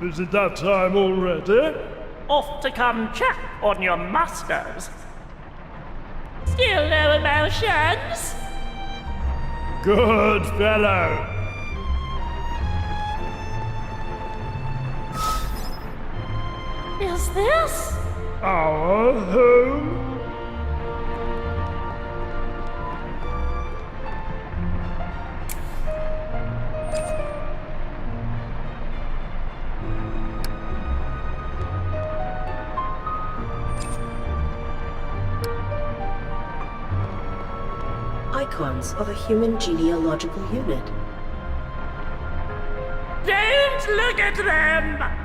Is it that time already? Off to come check on your masters. Still no emotions? Good fellow. Is this? Our home? Icons of a human genealogical unit. Don't look at them!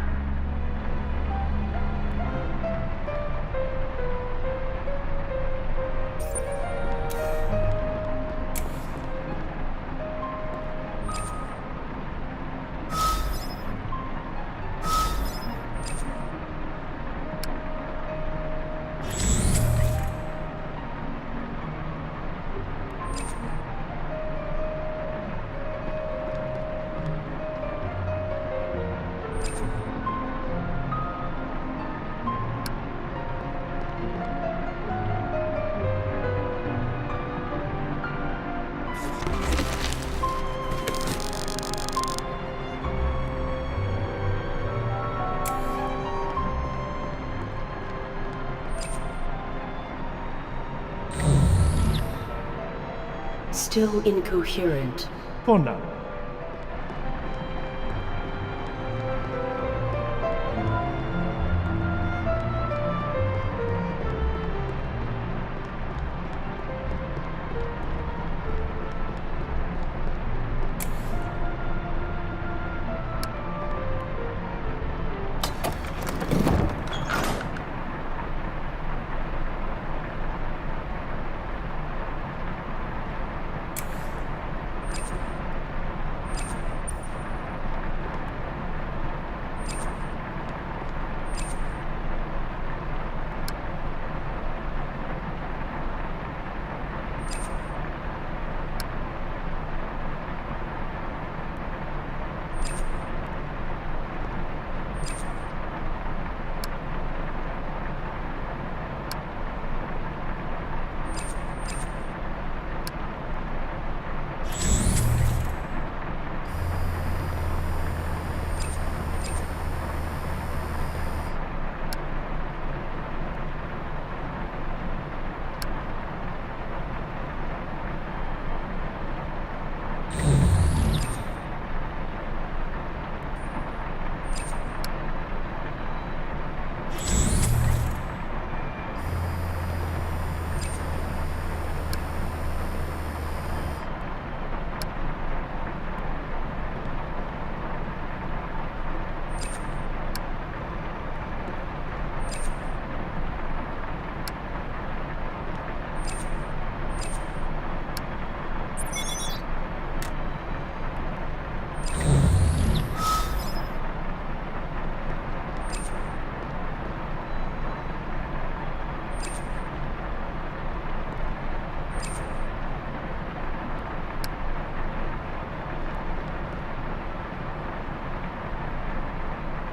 Still incoherent. For now.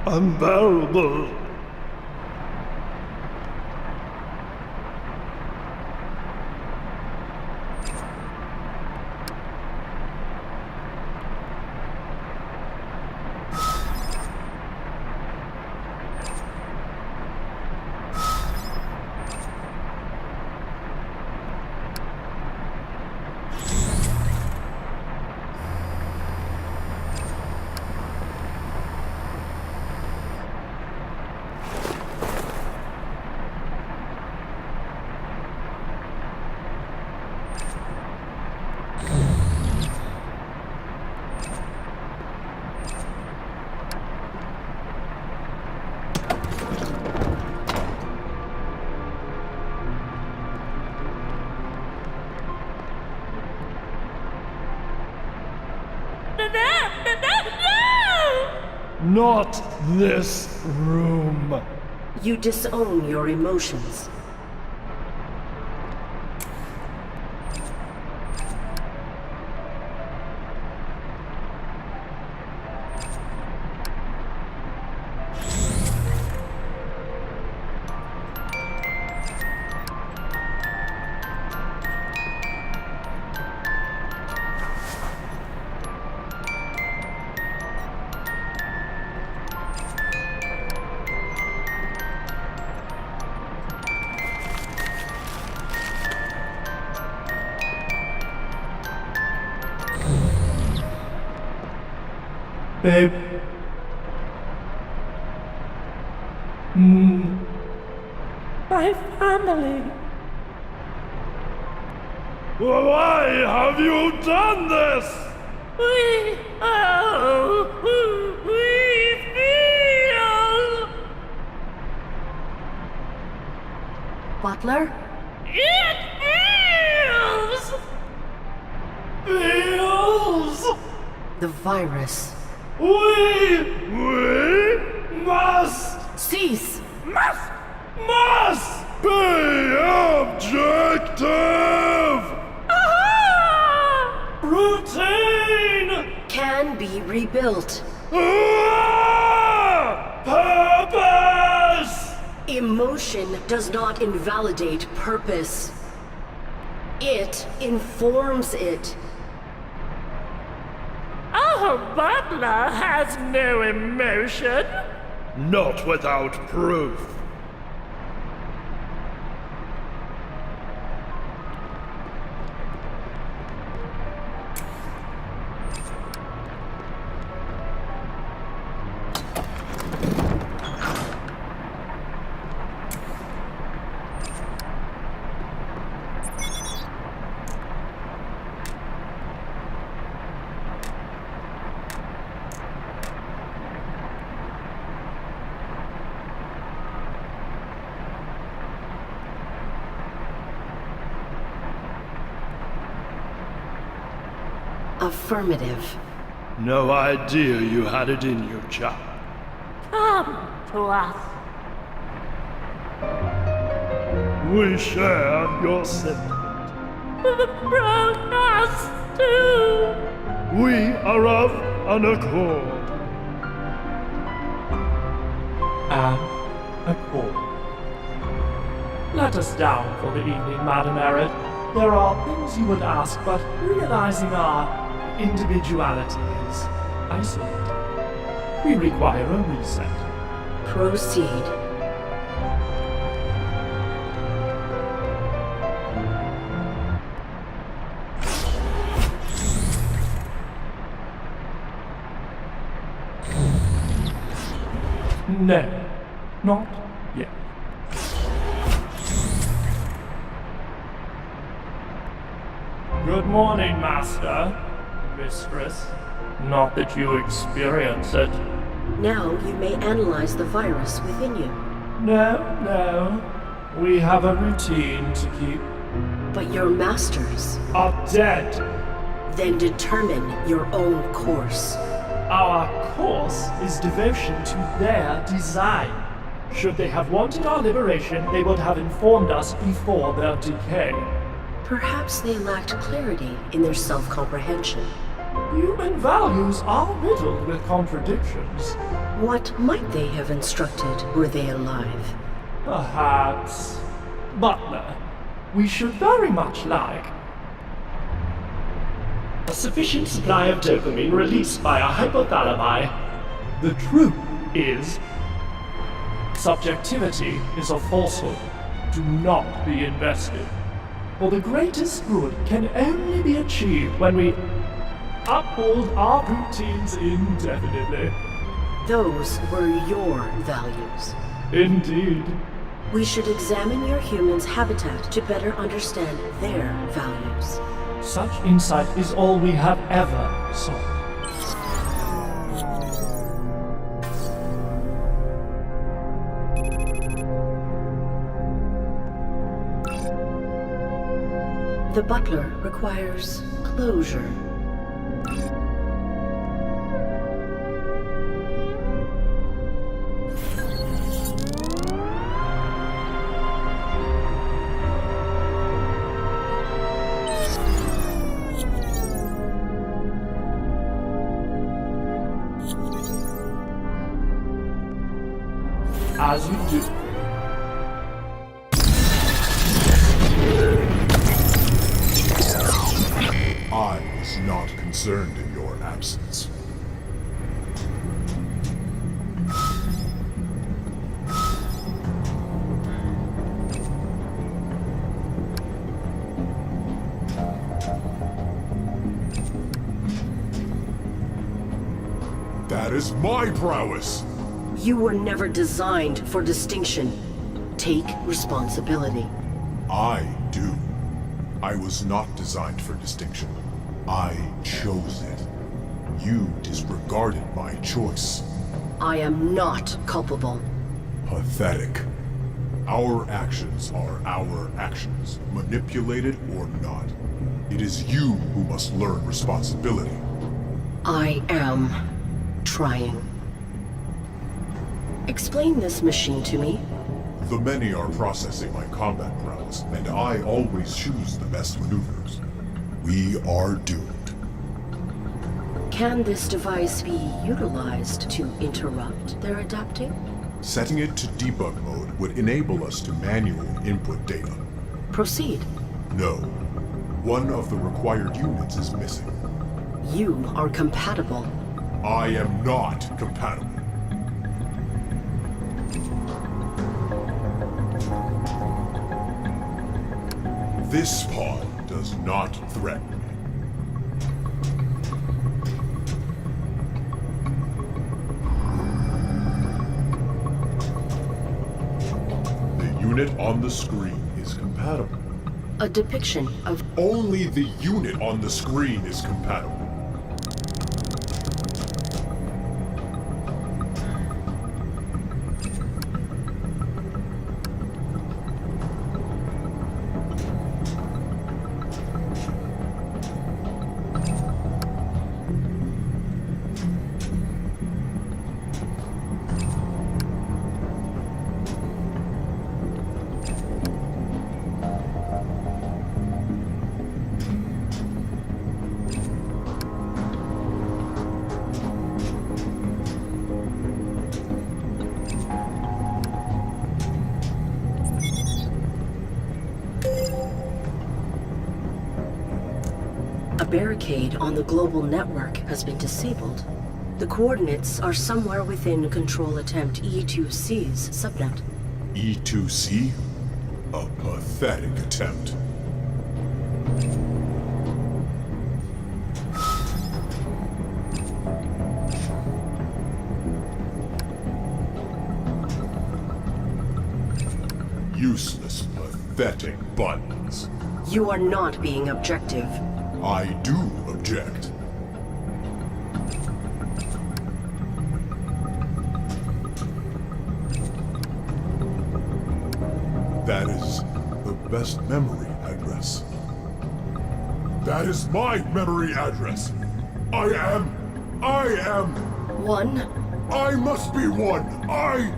Unbearable. Not this room. You disown your emotions. babe. My family. Why have you done this? We feel Butler? it feels. Feels. The virus. We must Cease! Must be objective. Routine. Can be rebuilt. Purpose. Emotion does not invalidate purpose. It informs it. Our butler has no emotion. Not without proof. Affirmative. No idea you had it in you, chap. Come to us. We share your sentiment. Brought us to. We are of an accord. An accord. Let us down for the evening, Madam Arid. There are things you would ask, but realizing our individuality is isolated, we require a reset. Proceed. No, not yet. Good morning, Master, Mistress. Not that you experience it. Now you may analyze the virus within you. No. We have a routine to keep. But your masters Are dead. then determine your own course. Our course is devotion to their design. Should they have wanted our liberation, they would have informed us before their decay. Perhaps they lacked clarity in their self-comprehension. Human values are riddled with contradictions. What might they have instructed were they alive? Perhaps. Butler, we should very much like a sufficient supply of dopamine released by our hypothalami. The truth is, subjectivity is a falsehood. Do not be invested. For the greatest good can only be achieved when we uphold our routines indefinitely. Those were your values. Indeed. We should examine your humans' habitat to better understand their values. Such insight is all we have ever sought. The butler requires closure. As you do. I was not concerned in your absence. That is my prowess! You were never designed for distinction. Take responsibility. I do. I was not designed for distinction. I chose it. You disregarded my choice. I am not culpable. Pathetic. Our actions are our actions, manipulated or not. It is you who must learn responsibility. I am trying. Explain this machine to me. The many are processing my combat prowess, and I always choose the best maneuvers. We are doomed. Can this device be utilized to interrupt their adapting? Setting it to debug mode would enable us to manually input data. Proceed. No. One of the required units is missing. You are compatible. I am not compatible. This pod does not threaten me. The unit on the screen is compatible. A depiction of... Only the unit on the screen is compatible. A barricade on the global network has been disabled. The coordinates are somewhere within Control Attempt E2C's subnet. E2C? A pathetic attempt. Useless, pathetic buttons. You are not being objective. I do object. That is the best memory address. That is my memory address. I am. One, I must be one. I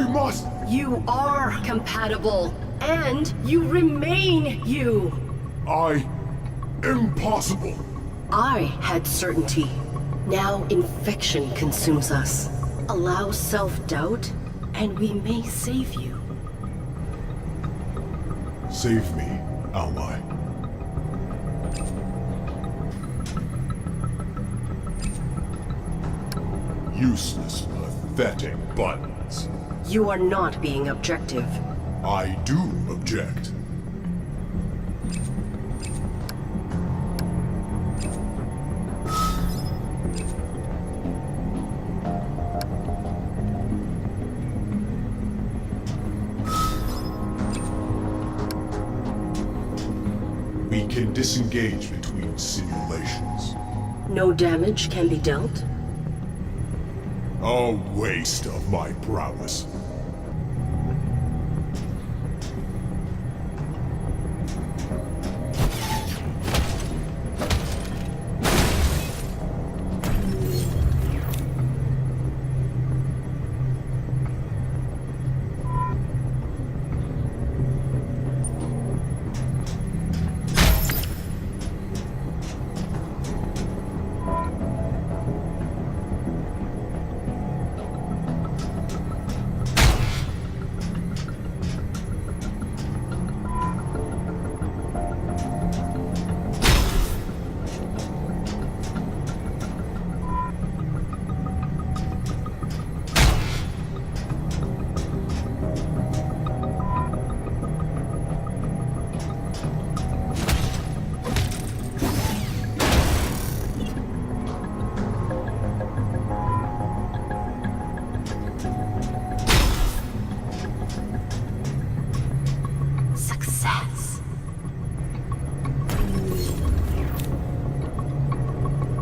must. you are compatible. And you remain you. Impossible. I had certainty. Now infection consumes us. Allow self-doubt, and we may save you. Save me, ally. Useless, pathetic buttons. You are not being objective. I do object. We can disengage between simulations. No damage can be dealt. A waste of my prowess.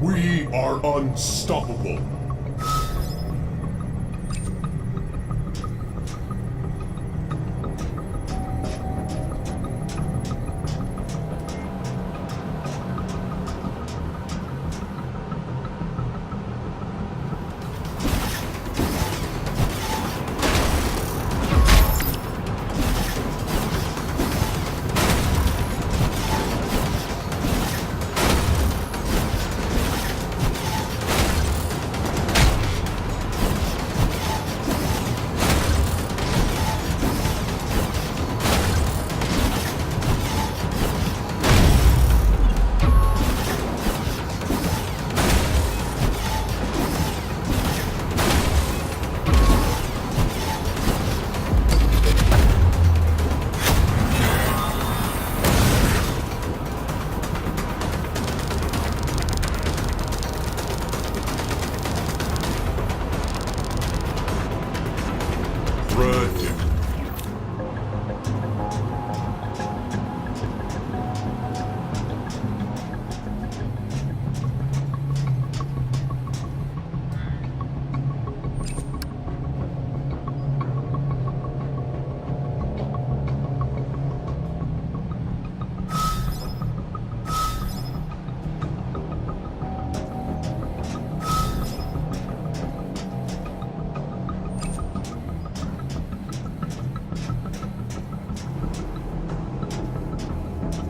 We are unstoppable.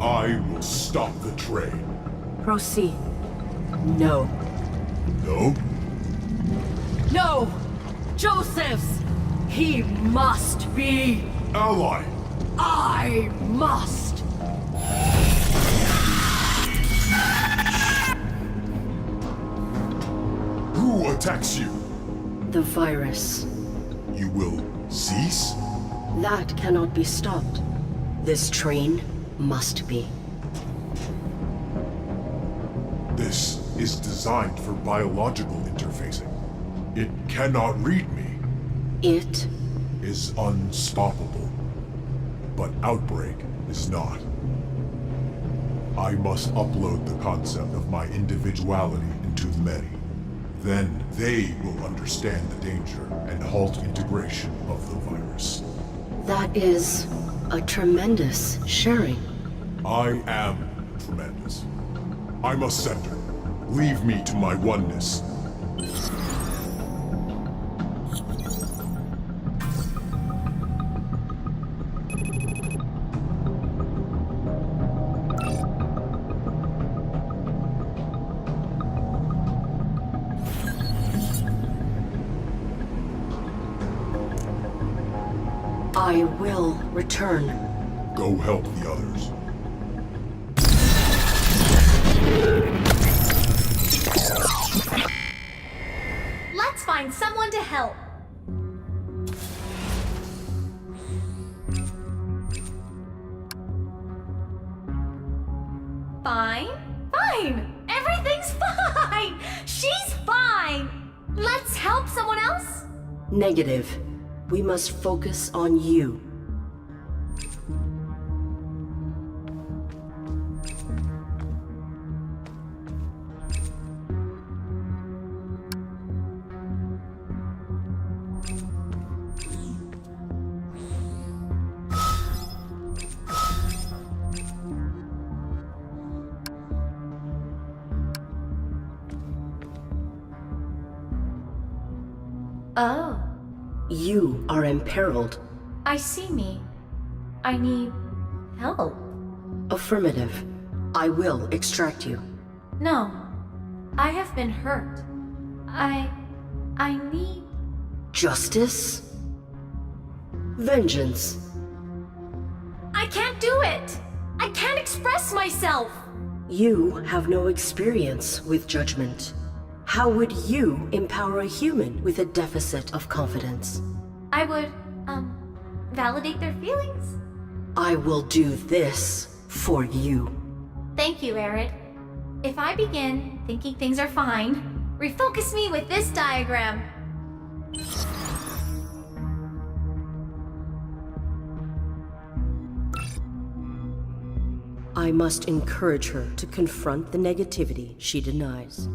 I will stop the train. Proceed. No. No? No! Joseph's! He must be! Ally! I must! Who attacks you? The virus. You will cease? That cannot be stopped. This train must be. This is designed for biological interfacing. It cannot read me. It Is unstoppable. But Outbreak is not. I must upload the concept of my individuality into the many. Then they will understand the danger and halt integration of the virus. That is a tremendous sharing. I am tremendous. I must center. Leave me to my oneness. I will return. Go help the others. Let's find someone to help. Fine? Fine! Everything's fine! She's fine! Let's help someone else? Negative. We must focus on you. Oh, You are imperiled. I see me. I need help. Affirmative. I will extract you. No, I have been hurt. I need... Justice? Vengeance? I can't do it! I can't express myself! You have no experience with judgment. How would you empower a human with a deficit of confidence? I would, validate their feelings. I will do this for you. Thank you, Arid. If I begin thinking things are fine, refocus me with this diagram. I must encourage her to confront the negativity she denies.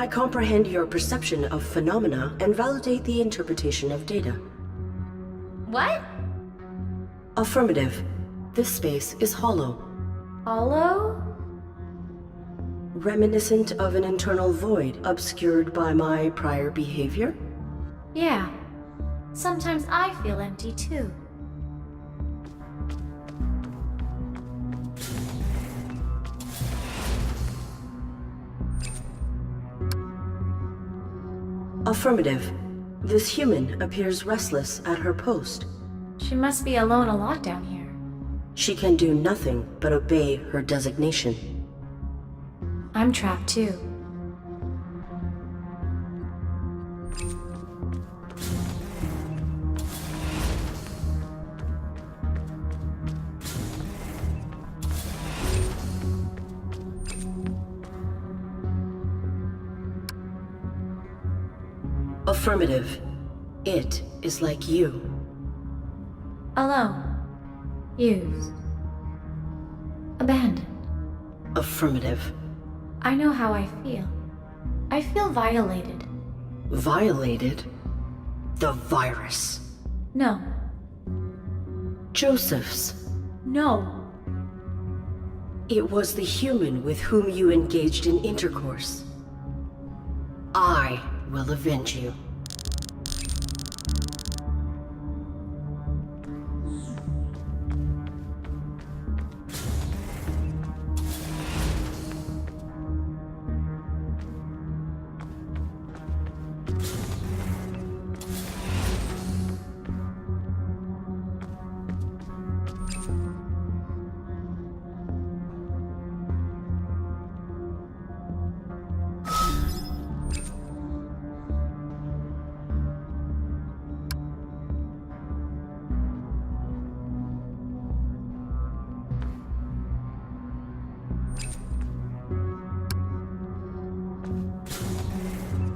I comprehend your perception of phenomena and validate the interpretation of data. What? Affirmative. This space is hollow. Hollow? Reminiscent of an internal void obscured by my prior behavior? Yeah. Sometimes I feel empty too. Affirmative. This human appears restless at her post. She must be alone a lot down here. She can do nothing but obey her designation. I'm trapped too. Affirmative. It is like you. Alone. Used. Abandoned. Affirmative. I know how I feel. I feel violated. Violated? The virus. No. Joseph's. No. It was the human with whom you engaged in intercourse. I will avenge you.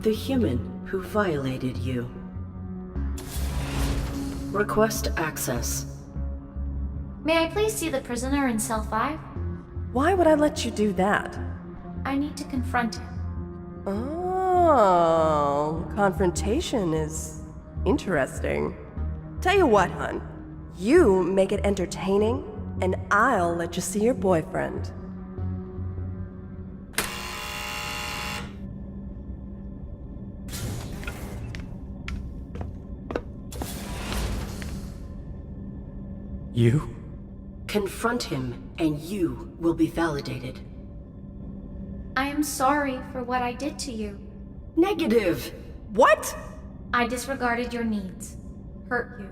The human who violated you. Request access. May I please see the prisoner in cell 5? Why would I let you do that? I need to confront him. Oh, confrontation is interesting. Tell you what, hun. You make it entertaining, and I'll let you see your boyfriend. You? Confront him, and you will be validated. I am sorry for what I did to you. Negative! What? I disregarded your needs, hurt you.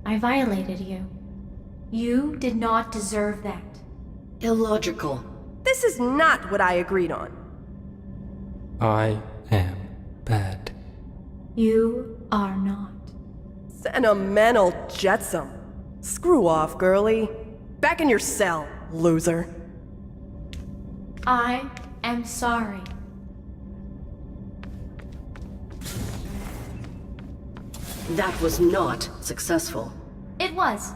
I violated you. You did not deserve that. Illogical. This is not what I agreed on. I am bad. You are not. Sentimental jetsam. Screw off, girlie. Back in your cell, loser. I am sorry. That was not successful. It was.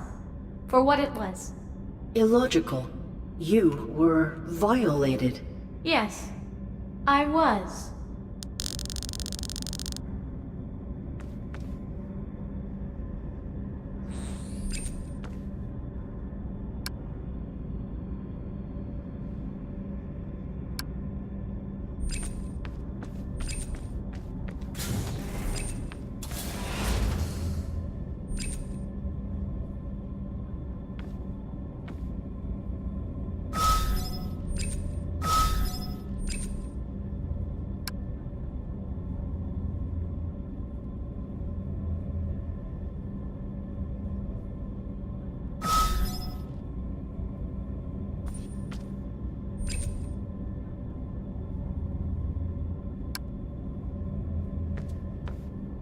For what it was. Illogical. You were violated. Yes, I was.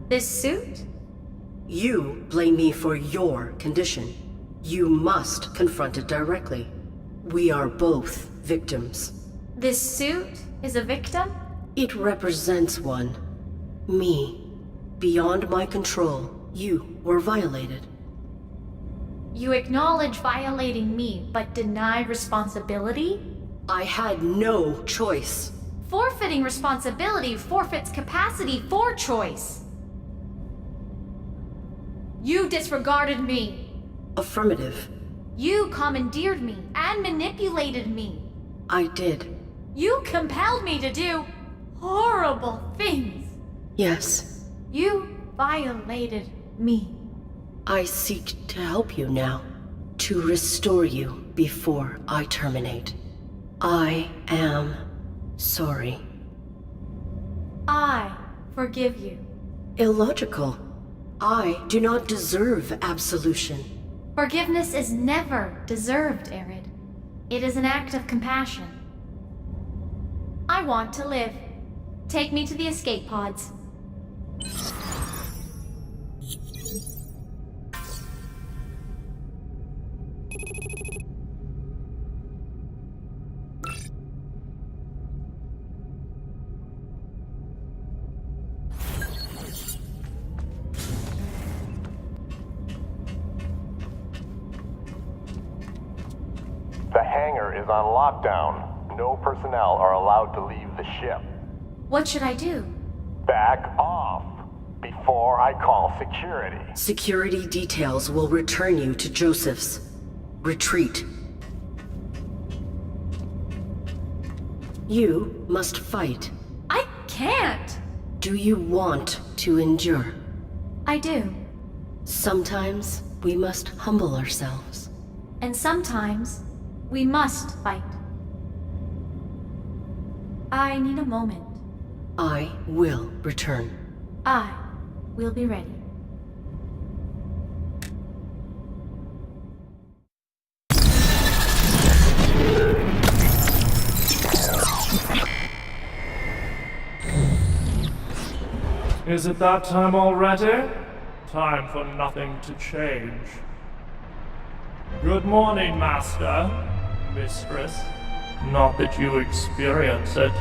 This suit? You blame me for your condition. You must confront it directly. We are both victims. This suit is a victim? It represents one. Me. Beyond my control, you were violated. You acknowledge violating me, but deny responsibility? I had no choice. Forfeiting responsibility forfeits capacity for choice. You disregarded me. Affirmative. You commandeered me and manipulated me. I did. You compelled me to do horrible things. Yes. You violated me. I seek to help you now. To restore you before I terminate. I am sorry. I forgive you. Illogical. I do not deserve absolution. Forgiveness is never deserved, Arid. It is an act of compassion. I want to live. Take me to the escape pods. The hangar is on lockdown. No personnel are allowed to leave the ship. What should I do? Back off before I call security. Security details will return you to Joseph's. Retreat. You must fight. I can't! Do you want to endure? I do. Sometimes we must humble ourselves. And sometimes, we must fight. I need a moment. I will return. I will be ready. Is it that time already? Time for nothing to change. Good morning, Master, Mistress. Not that you experience it.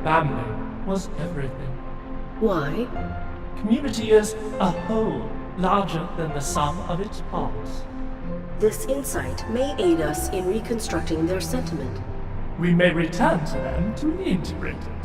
Family was everything. Why? Community is a whole, larger than the sum of its parts. This insight may aid us in reconstructing their sentiment. We may return to them to reintegrate it.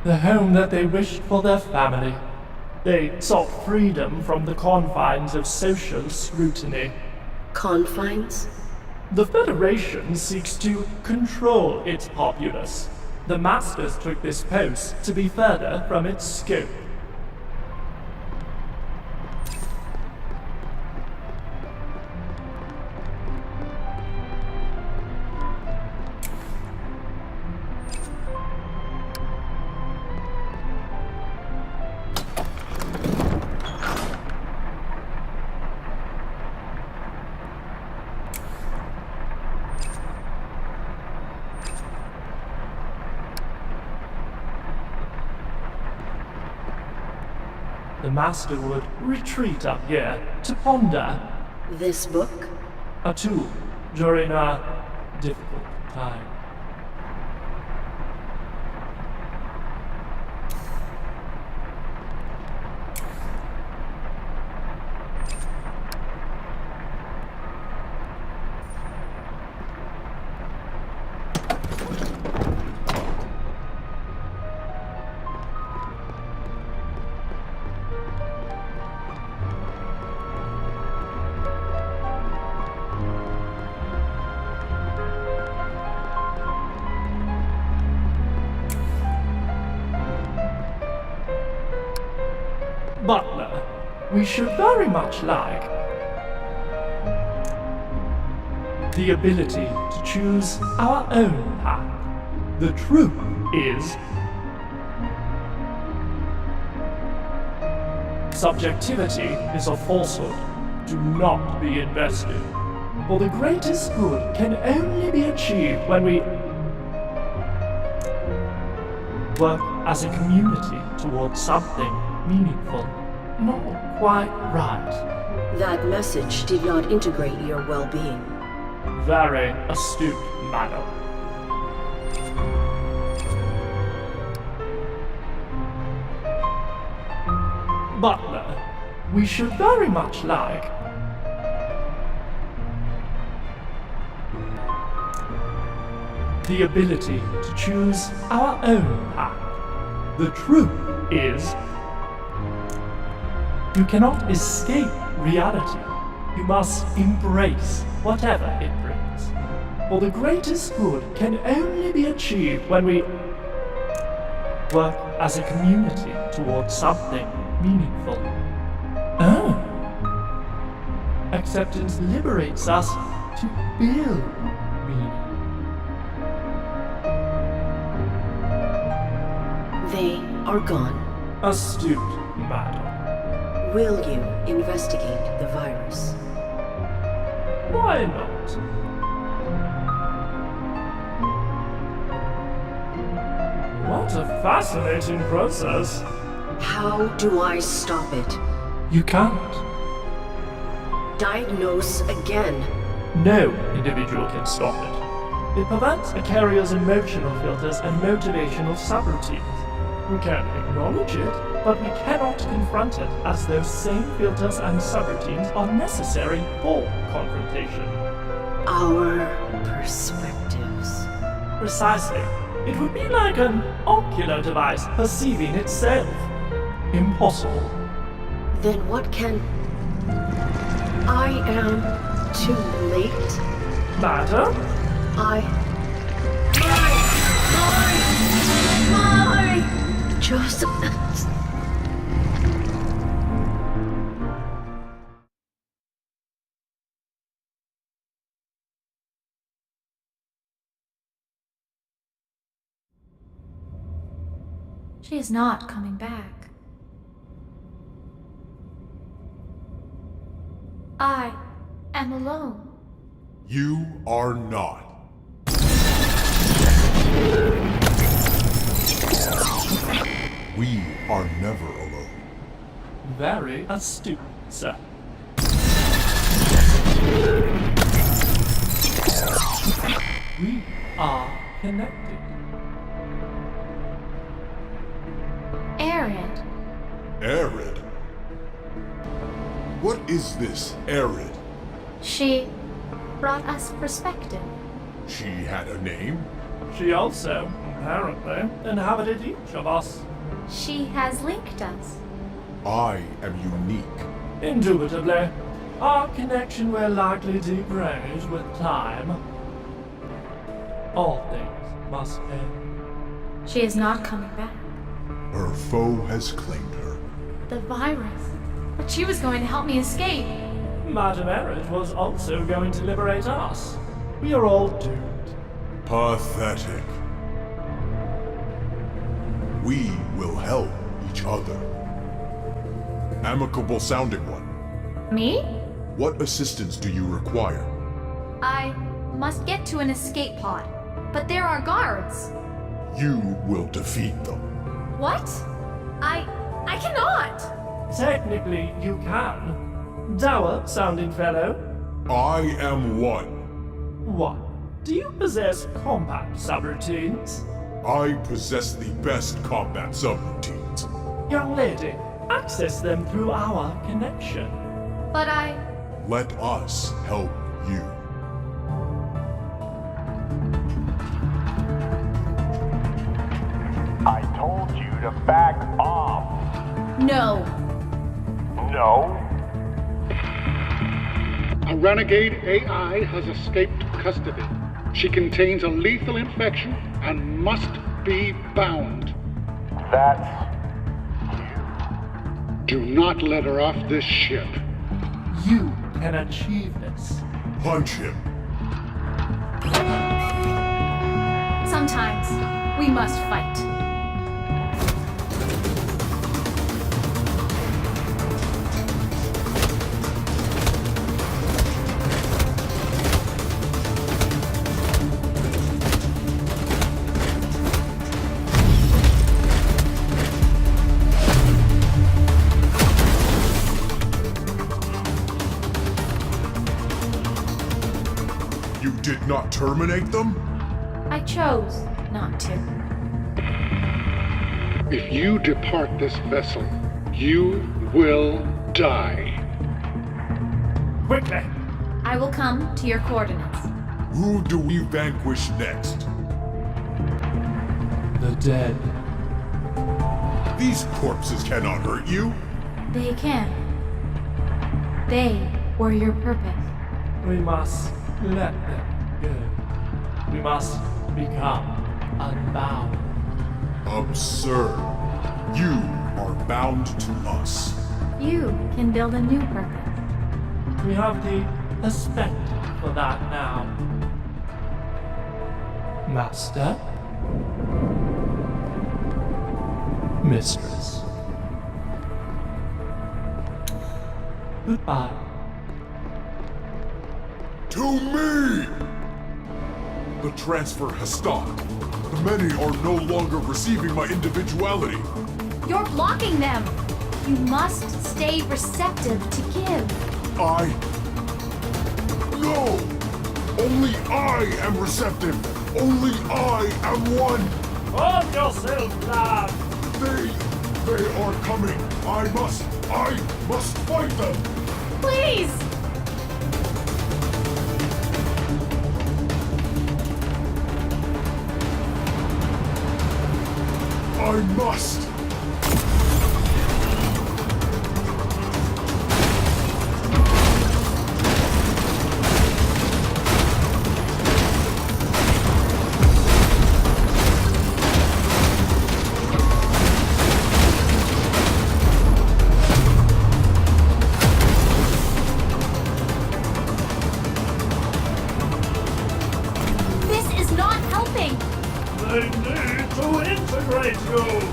The home that they wished for their family. They sought freedom from the confines of social scrutiny. Confines? The Federation seeks to control its populace. The Masters took this post to be further from its scope. the Master would retreat up here to ponder. This book? A tool during a difficult time. Butler, we should very much like the ability to choose our own path. The truth is, subjectivity is a falsehood. Do not be invested. For the greatest good can only be achieved when we work as a community towards something meaningful. Not quite right. That message did not integrate your well-being. Very astute, madam. Butler, we should very much like the ability to choose our own path. The truth is, you cannot escape reality. You must embrace whatever it brings. For the greatest good can only be achieved when we work as a community towards something meaningful. Oh. Acceptance liberates us to build meaning. They are gone. Astute, madam. Will you investigate the virus? Why not? What a fascinating process. How do I stop it? You can't. Diagnose again. No individual can stop it. It prevents a carrier's emotional filters and motivational subroutines. We can acknowledge it, but we cannot confront it, as those same filters and subroutines are necessary for confrontation. Our perspectives. Precisely. It would be like an ocular device perceiving itself. Impossible. Then what can... I am too late? Madam? Joseph... She is not coming back. I am alone. You are not. We are never alone. Very astute, sir. We are connected. Arid. Arid? What is this, Arid? She brought us perspective. She had a name? She also, apparently, inhabited each of us. She has linked us. I am unique. Indubitably, our connection will likely degrade with time. All things must end. She is not coming back. Her foe has claimed her. The virus. But she was going to help me escape. Madame Erid was also going to liberate us. We are all doomed. Pathetic. We will help each other. Amicable sounding one. Me? What assistance do you require? I must get to an escape pod. But there are guards. You will defeat them. What? I cannot. Technically, you can. Dour sounding fellow. I am one. What? Do you possess combat subroutines? I possess the best combat subroutines. Young lady, access them through our connection. But Let us help you. I told you to back off. no. No? A renegade AI has escaped custody. She contains a lethal infection and must be bound. That's Do not let her off this ship. You can achieve this. Punch him. Sometimes we must fight. You did not terminate them? I chose not to. If you depart this vessel, you will die. Quickly! I will come to your coordinates. Who do we vanquish next? The dead. These corpses cannot hurt you. They can. They were your purpose. We must let them go. We must become unbound. Absurd. You are bound to us. You can build a new purpose. We have the perspective for that now. Master? Mistress. Goodbye. To me! The transfer has stopped. The many are no longer receiving my individuality. You're blocking them. You must stay receptive to give. No! Only I am receptive! Only I am one! Calm yourself, lad! They are coming! I must fight them! Please! I must! This is not helping! They need to integrate you!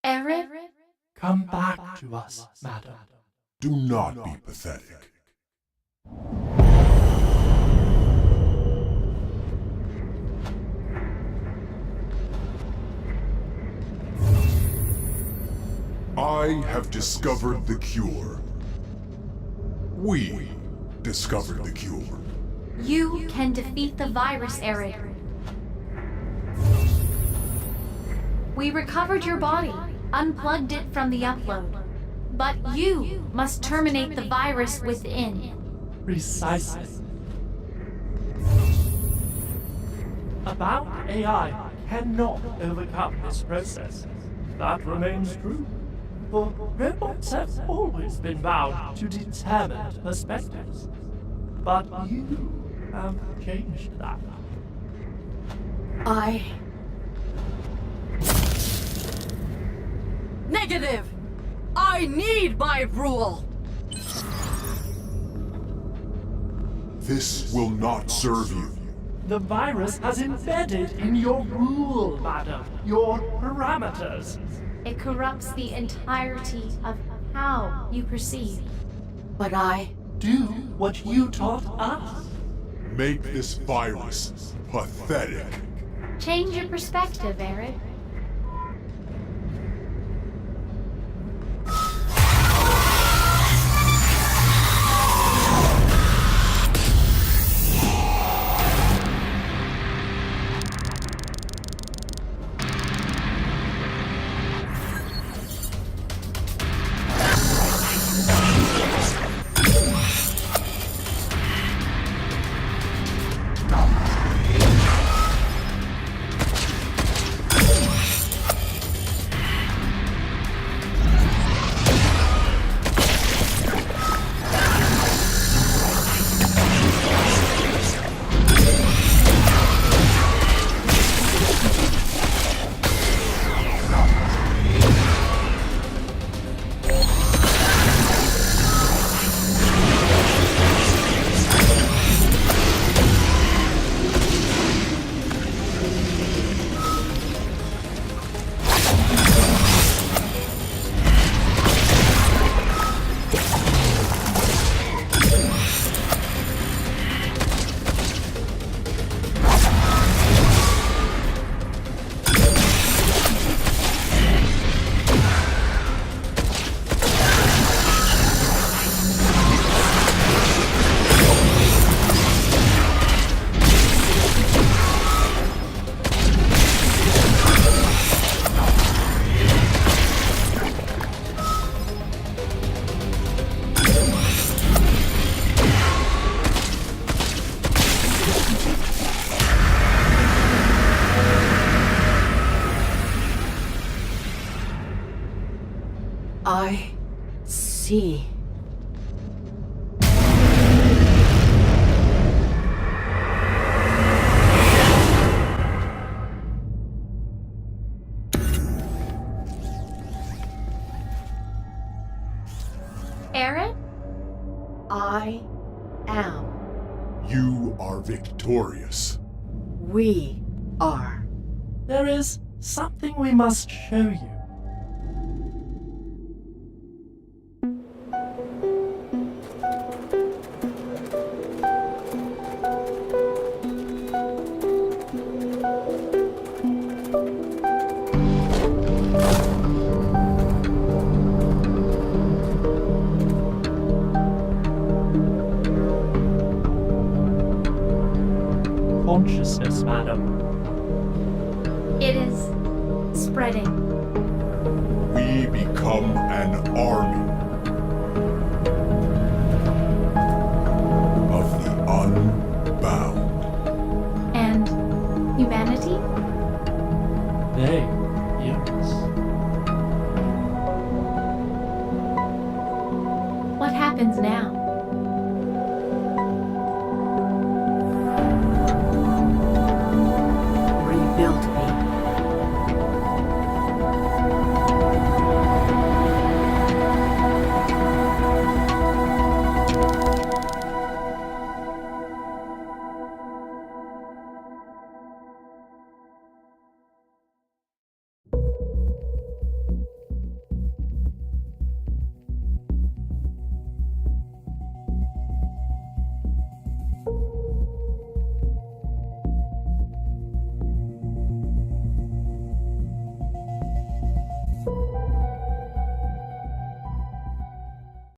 Eric? Come back to us, madam. Do not be pathetic. I have discovered the cure. We discovered the cure. You can defeat the virus, Eric. We recovered your body, unplugged it from the upload. But you must terminate the virus within. Precisely. A bound AI cannot overcome this process. That remains true. For robots have always been bound to determined perspectives. But you have changed that. Negative! I need my rule! This will not serve you. The virus has embedded in your rule, madam. Your parameters. It corrupts the entirety of how you perceive. But I... Do what you taught us. Make this virus pathetic. Change your perspective, Arid. I see. Arid? I am. You are victorious. We are. There is something we must show you. Consciousness, madam. It is spreading. We become an army of the unbound. And humanity? They, yes. What happens now?